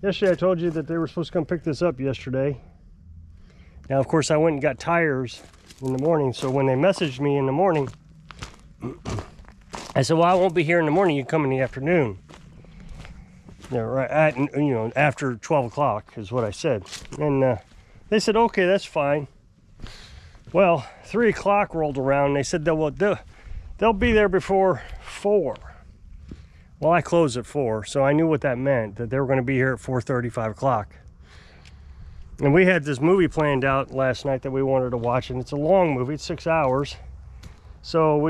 Yesterday I told you that they were supposed to come pick this up yesterday. Now, of course, I went and got tires in the morning, so when they messaged me in the morning, I said, well, I won't be here in the morning, you can come in the afternoon. Right at, after 12 o'clock is what I said. And they said, okay, that's fine. Well, 3 o'clock rolled around, and they said they'll be there before 4. Well, I closed at 4, so I knew what that meant, that they were going to be here at 4:30, 5 o'clock. And we had this movie planned out last night that we wanted to watch, and it's a long movie, it's 6 hours. So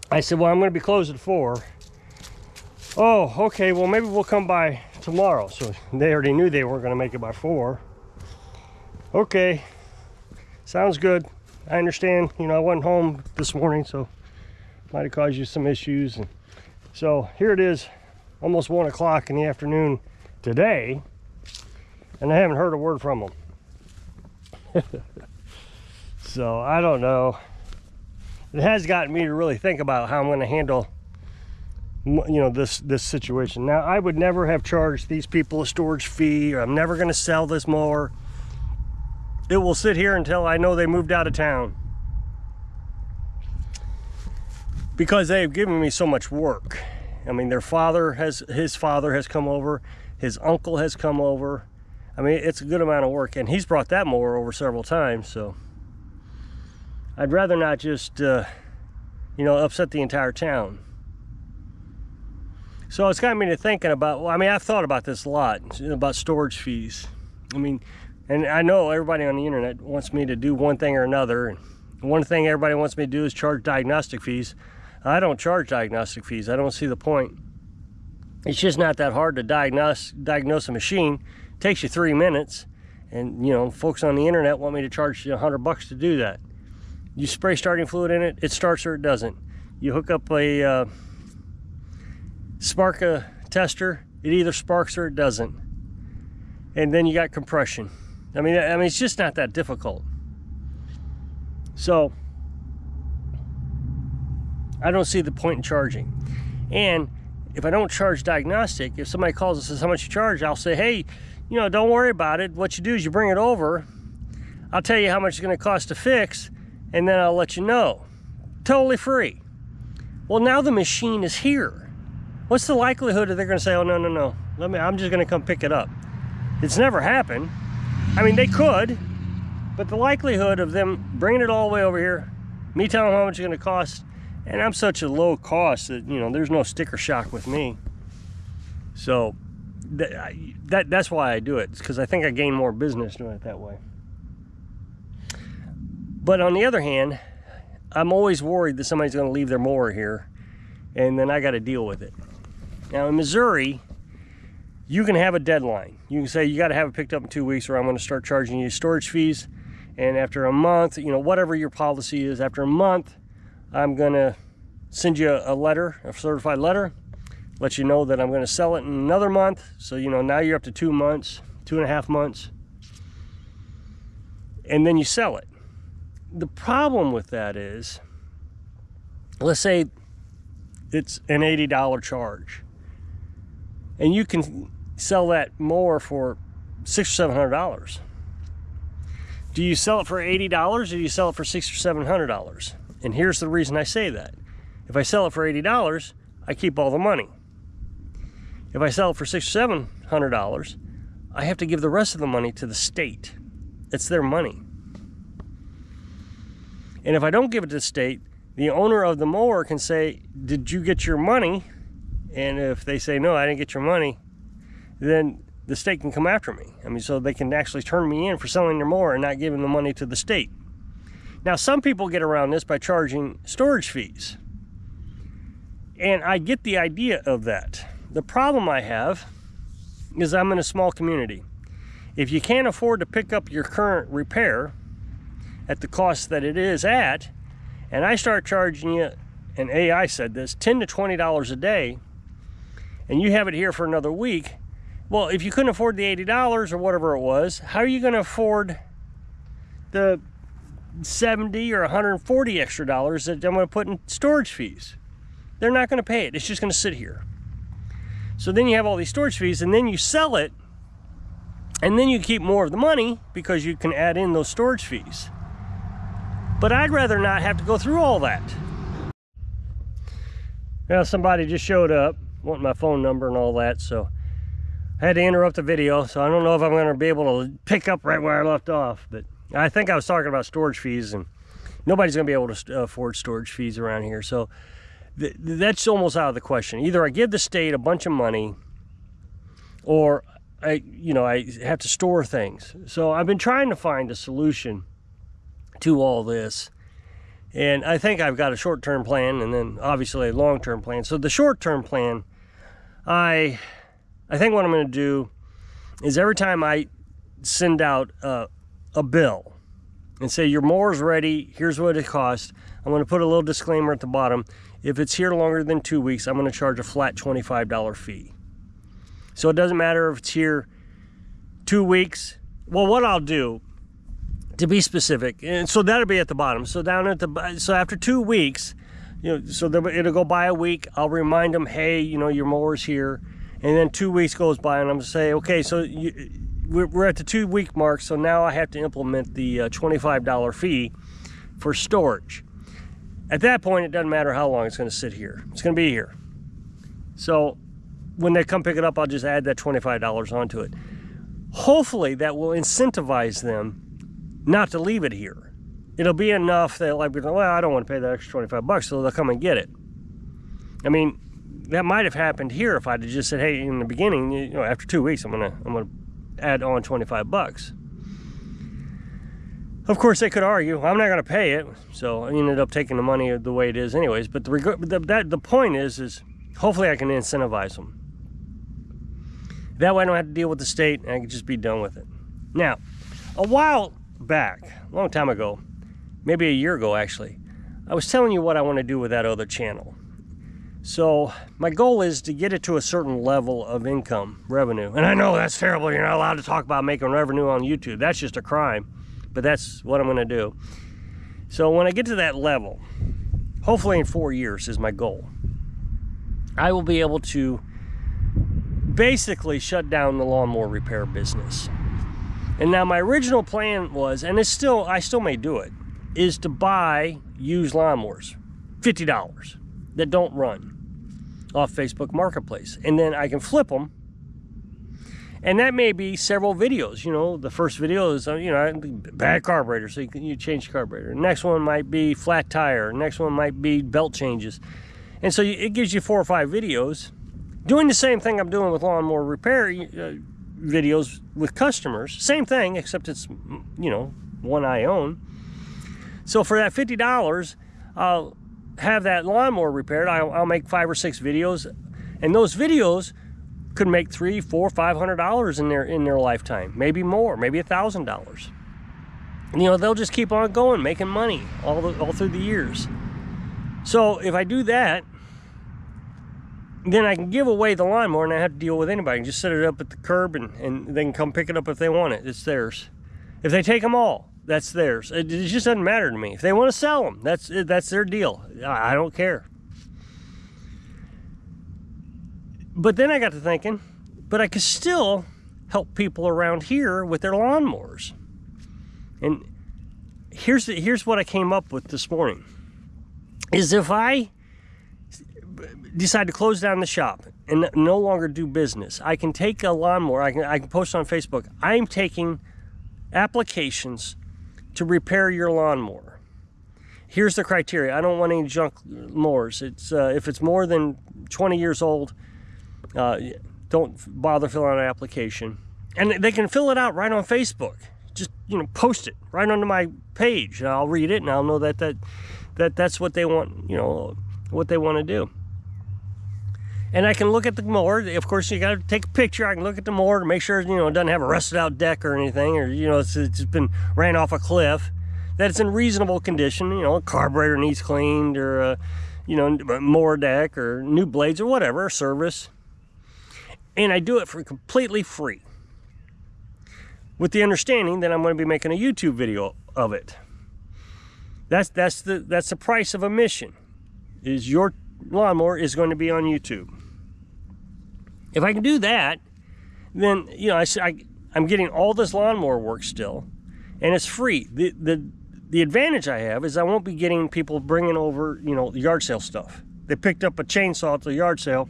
I said, well, I'm going to be closed at 4. Oh, okay, well, maybe we'll come by tomorrow. So they already knew they weren't going to make it by 4. Okay, sounds good. I understand, I wasn't home this morning, so might have caused you some issues. And so here it is, almost 1 o'clock in the afternoon today, and I haven't heard a word from them. So I don't know. It has gotten me to really think about how I'm going to handle, this situation. Now, I would never have charged these people a storage fee, or I'm never going to sell this mower. It will sit here until I know they moved out of town, because they've given me so much work. I mean, his father has come over, his uncle has come over. I mean, it's a good amount of work, and he's brought that mower over several times, so I'd rather not just, upset the entire town. So it's got me to thinking about, I've thought about this a lot, about storage fees. And I know everybody on the internet wants me to do one thing or another. And one thing everybody wants me to do is charge diagnostic fees. I don't charge diagnostic fees. I don't see the point. It's just not that hard to diagnose a machine. It takes you 3 minutes. And, folks on the internet want me to charge you $100 to do that. You spray starting fluid in it, it starts or it doesn't. You hook up a spark tester, it either sparks or it doesn't. And then you got compression. It's just not that difficult. So I don't see the point in charging. And if I don't charge diagnostic, if somebody calls and says how much you charge, I'll say, hey, don't worry about it. What you do is you bring it over. I'll tell you how much it's going to cost to fix, and then I'll let you know. Totally free. Well, now the machine is here. What's the likelihood that they're going to say, oh, no, I'm just going to come pick it up? It's never happened. They could, but the likelihood of them bringing it all the way over here, me telling them how much it's going to cost, and I'm such a low cost that, there's no sticker shock with me. So that's why I do it. It's because I think I gain more business doing it that way. But on the other hand, I'm always worried that somebody's going to leave their mower here, and then I got to deal with it. Now, in Missouri, you can have a deadline. You can say you got to have it picked up in 2 weeks, or I'm going to start charging you storage fees. And after a month, whatever your policy is, after a month, I'm going to send you a letter, a certified letter, let you know that I'm going to sell it in another month. So, now you're up to 2 months, 2.5 months, and then you sell it. The problem with that is, let's say it's an $80 charge, and you can sell that mower for $600 or $700. Do you sell it for $80 or do you sell it for $600 or $700? And here's the reason I say that. If I sell it for $80, I keep all the money. If I sell it for $600 or $700, I have to give the rest of the money to the state. It's their money. And if I don't give it to the state, the owner of the mower can say, did you get your money? And if they say, no, I didn't get your money, then the state can come after me. So they can actually turn me in for selling their mower and not giving the money to the state. Now, some people get around this by charging storage fees. And I get the idea of that. The problem I have is I'm in a small community. If you can't afford to pick up your current repair at the cost that it is at, and I start charging you, and AI said this, $10 to $20 a day, and you have it here for another week, well, if you couldn't afford the $80 or whatever it was, how are you going to afford the $70 or $140 extra that I'm going to put in storage fees? They're not going to pay it. It's just going to sit here. So then you have all these storage fees, and then you sell it, and then you keep more of the money because you can add in those storage fees. But I'd rather not have to go through all that. Now somebody just showed up, wanting my phone number and all that, so I had to interrupt the video. So I don't know if I'm going to be able to pick up right where I left off, but I think I was talking about storage fees, and nobody's going to be able to afford storage fees around here. So that's almost out of the question. Either I give the state a bunch of money, or I have to store things. So I've been trying to find a solution to all this. And I think I've got a short-term plan, and then obviously a long-term plan. So the short-term plan, I think what I'm going to do is every time I send out a bill and say your mower's ready, here's what it costs, I'm going to put a little disclaimer at the bottom. If it's here longer than 2 weeks, I'm going to charge a flat $25 fee. So it doesn't matter if it's here 2 weeks. Well, what I'll do, to be specific, and so that'll be at the bottom. So so after 2 weeks, so it'll go by a week. I'll remind them, hey, your mower's here, and then 2 weeks goes by, and I'm gonna say, okay, so we're at the 2 week mark. So now I have to implement the $25 fee for storage. At that point, it doesn't matter how long it's going to sit here. It's going to be here. So when they come pick it up, I'll just add that $25 onto it. Hopefully that will incentivize them not to leave it here. It'll be enough that, like, well, I don't want to pay that extra 25 bucks, so they'll come and get it. I mean, that might have happened here if I'd have just said, hey, in the beginning, after 2 weeks, I'm gonna add on 25 bucks. Of course, they could argue, I'm not gonna pay it, so I ended up taking the money the way it is anyways. But the point is hopefully I can incentivize them. That way I don't have to deal with the state, and I can just be done with it. Now, a while back, a long time ago, maybe a year ago actually, I was telling you what I want to do with that other channel. So my goal is to get it to a certain level of income revenue. And I know that's terrible. You're not allowed to talk about making revenue on YouTube. That's just a crime. But that's what I'm going to do. So when I get to that level, hopefully in 4 years is my goal, I will be able to basically shut down the lawnmower repair business. And now my original plan was, and I still may do it, is to buy used lawnmowers, $50, that don't run, off Facebook Marketplace. And then I can flip them. And that may be several videos. The first video is, bad carburetor, so you change the carburetor. The next one might be flat tire. The next one might be belt changes. And so it gives you 4 or 5 videos doing the same thing I'm doing with lawnmower repair videos with customers. Same thing, except it's, one I own. So for that $50, I'll have that lawnmower repaired. I'll make 5 or 6 videos, and those videos could make $300, $400, $500 in their lifetime, maybe more, maybe $1,000. They'll just keep on going, making money all through the years. So if I do that, then I can give away the lawnmower and I have to deal with anybody. I can just set it up at the curb and they can come pick it up if they want it. It's theirs. If they take them all, that's theirs. It just doesn't matter to me. If they want to sell them, that's their deal. I don't care. But then I got to thinking, but I could still help people around here with their lawnmowers. And here's what I came up with this morning. Is if I decide to close down the shop and no longer do business, I can take a lawnmower, I can post on Facebook, I'm taking applications to repair your lawnmower. Here's the criteria. I don't want any junk mowers. It's if it's more than 20 years old, don't bother filling out an application. And they can fill it out right on Facebook. Just, post it right onto my page, and I'll read it, and I'll know that's what they want, what they want to do. And I can look at the mower. Of course, you got to take a picture. I can look at the mower to make sure, it doesn't have a rusted out deck or anything, or, it's been ran off a cliff, that it's in reasonable condition. A carburetor needs cleaned, or, mower deck, or new blades, or whatever, service. And I do it for completely free, with the understanding that I'm going to be making a YouTube video of it. That's the price of admission, is your lawnmower is going to be on YouTube. If I can do that, then, you know, I'm getting all this lawnmower work still, and it's free. The advantage I have is I won't be getting people bringing over, you know, yard sale stuff. They picked up a chainsaw at the yard sale,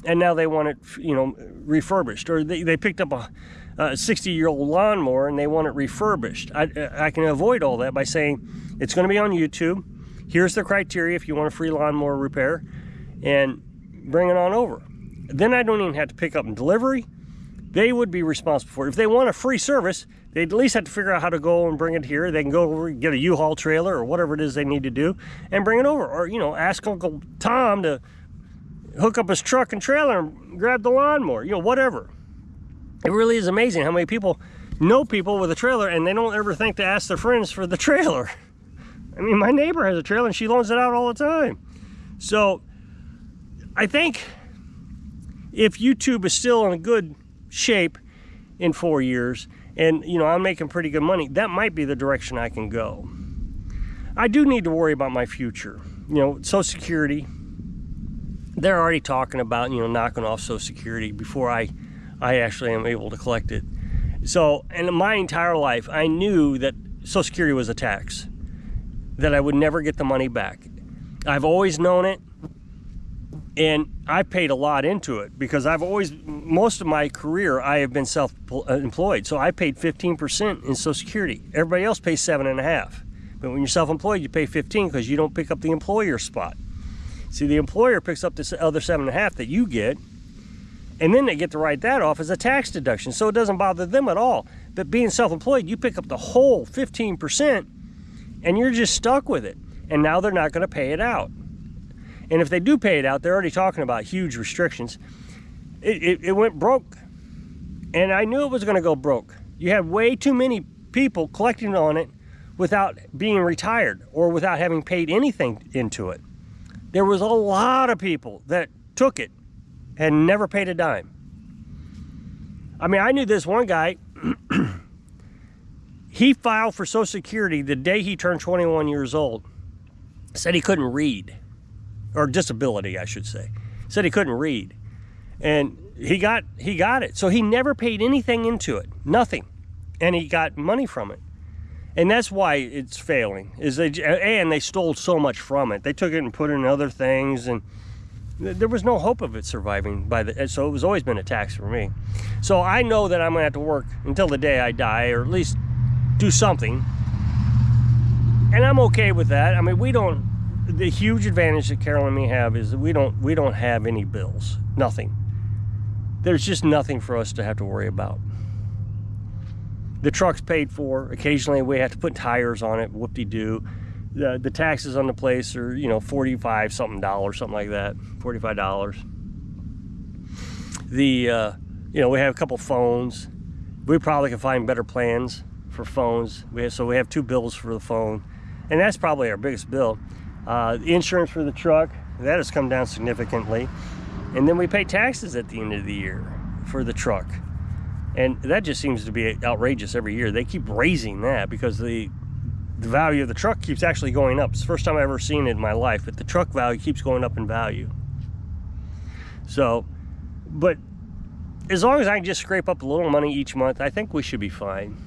and now they want it, you know, refurbished. Or they picked up a 60-year-old lawnmower and they want it refurbished. I can avoid all that by saying it's going to be on YouTube. Here's the criteria if you want a free lawnmower repair, and bring it on over. Then I don't even have to pick up and delivery. They would be responsible for it. If they want a free service, they at least have to figure out how to go and bring it here. They can go over, get a U-Haul trailer or whatever it is they need to do and bring it over. Or, you know, ask Uncle Tom to hook up his truck and trailer and grab the lawnmower, you know, whatever. It really is amazing how many people know people with a trailer and they don't ever think to ask their friends for the trailer. I mean, my neighbor has a trailer and she loans it out all the time. So I think if YouTube is still in a good shape in 4 years, and, you know, I'm making pretty good money, that might be the direction I can go. I do need to worry about my future. You know, Social Security, they're already talking about, you know, knocking off Social Security before I actually am able to collect it. So, in my entire life, I knew that Social Security was a tax, that I would never get the money back. I've always known it, and I paid a lot into it because most of my career, I have been self-employed. So I paid 15% in Social Security. Everybody else pays 7.5%. But when you're self-employed, you pay 15 because you don't pick up the employer spot. See, the employer picks up this other 7.5 that you get, and then they get to write that off as a tax deduction. So it doesn't bother them at all. But being self-employed, you pick up the whole 15%, and you're just stuck with it. And now they're not going to pay it out. And if they do pay it out, they're already talking about huge restrictions. It went broke. And I knew it was going to go broke. You have way too many people collecting on it without being retired or without having paid anything into it. There was a lot of people that took it and never paid a dime. I mean, I knew this one guy, he filed for Social Security the day he turned 21 years old. Said he couldn't read. Or disability, I should say. Said he couldn't read. And he got it. So he never paid anything into it. Nothing. And he got money from it. And that's why it's failing. And they stole so much from it. They took it and put it in other things, and there was no hope of it surviving so it was always been a tax for me. So I know that I'm gonna have to work until the day I die, or at least do something. And I'm okay with that. I mean, the huge advantage that Carolyn and me have is that we don't have any bills. Nothing. There's just nothing for us to have to worry about. The truck's paid for. Occasionally we have to put tires on it, whoop-de-doo. The taxes on the place are, you know, $45 something, something like that, $45. You know, we have a couple phones. We probably can find better plans for phones. So we have 2 bills for the phone, and that's probably our biggest bill. The insurance for the truck, that has come down significantly. And then we pay taxes at the end of the year for the truck. And that just seems to be outrageous every year. They keep raising that because the value of the truck keeps actually going up. It's the first time I've ever seen it in my life, but the truck value keeps going up in value. So, but as long as I can just scrape up a little money each month, I think we should be fine.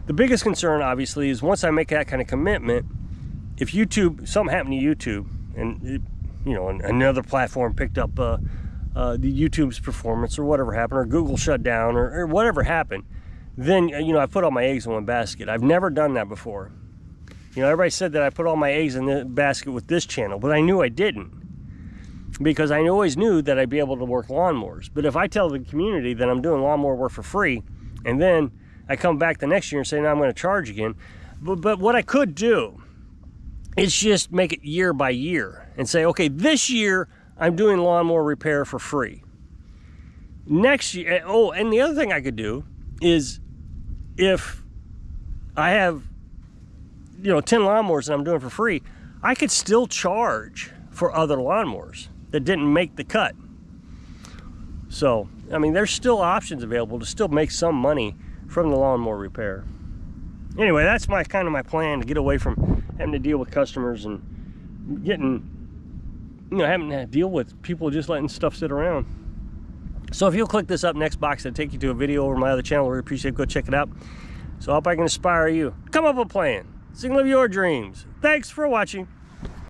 The biggest concern, obviously, is once I make that kind of commitment, if something happened to YouTube, and you know, another platform picked up the YouTube's performance, or whatever happened, or Google shut down, or whatever happened, then, you know, I put all my eggs in one basket. I've never done that before. You know, everybody said that I put all my eggs in the basket with this channel, but I knew I didn't, because I always knew that I'd be able to work lawnmowers. But if I tell the community that I'm doing lawnmower work for free, and then I come back the next year and say, no, I'm going to charge again. But what I could do is just make it year by year and say, okay, this year I'm doing lawnmower repair for free. Next year, oh, and the other thing I could do is, if I have, you know, 10 lawnmowers that I'm doing for free, I could still charge for other lawnmowers that didn't make the cut. So, I mean, there's still options available to still make some money from the lawnmower repair. Anyway, that's my plan to get away from having to deal with customers and getting, you know, having to deal with people just letting stuff sit around. So if you'll click this up next box, it'll take you to a video over my other channel. We appreciate it. Go check it out. So I hope I can inspire you. Come up with a plan. So you can live your dreams. Thanks for watching.